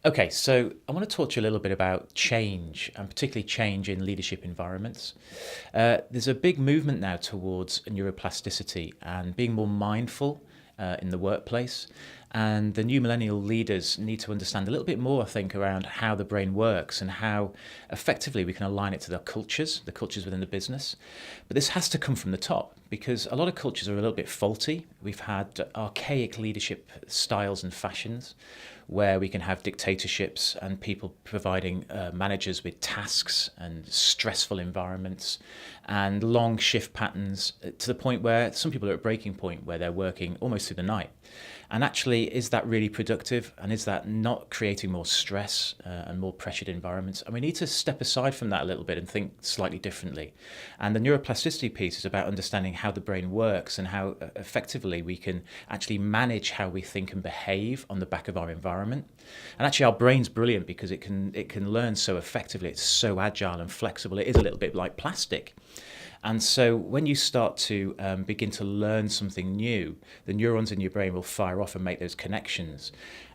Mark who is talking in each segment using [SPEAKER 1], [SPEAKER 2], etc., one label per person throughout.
[SPEAKER 1] Okay, so I want to talk to you a little bit about change, and particularly change in leadership environments. There's a big movement now towards neuroplasticity and being more mindful in the workplace. And the new millennial leaders need to understand a little bit more, I think, around how the brain works and how effectively we can align it to the cultures within the business. But this has to come from the top because a lot of cultures are a little bit faulty. We've had archaic leadership styles and fashions where we can have dictatorships and people providing managers with tasks and stressful environments and long shift patterns to the point where some people are at a breaking point where they're working almost through the night. And actually, is that really productive? And is that not creating more stress and more pressured environments? And we need to step aside from that a little bit and think slightly differently. And the neuroplasticity piece is about understanding how the brain works and how effectively we can actually manage how we think and behave on the back of our environment. And actually, our brain's brilliant because it can learn so effectively. It's so agile and flexible. It is a little bit like plastic. And so when you start to begin to learn something new, the neurons in your brain will fire off and make those connections.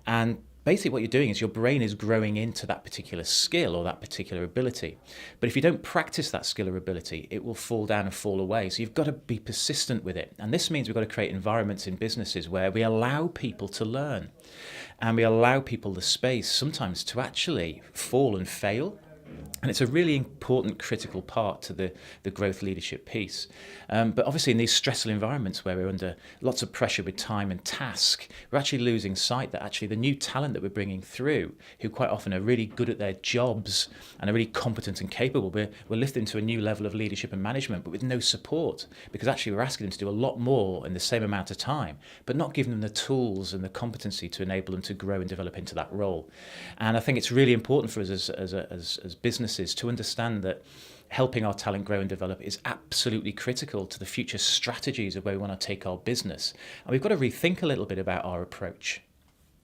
[SPEAKER 1] And basically what you're doing is your brain is growing into that particular skill or that particular ability. But if you don't practice that skill or ability, it will fall down and fall away. So you've got to be persistent with it. And this means we've got to create environments in businesses where we allow people to learn and we allow people the space sometimes to actually fall and fail. And it's a really important, critical part to the growth leadership piece. But obviously in these stressful environments where we're under lots of pressure with time and task, we're actually losing sight that actually the new talent that we're bringing through, who quite often are really good at their jobs and are really competent and capable, we're lifting to a new level of leadership and management, but with no support, because actually we're asking them to do a lot more in the same amount of time, but not giving them the tools and the competency to enable them to grow and develop into that role. And I think it's really important for us as businesses to understand that helping our talent grow and develop is absolutely critical to the future strategies of where we want to take our business. And we've got to rethink a little bit about our approach.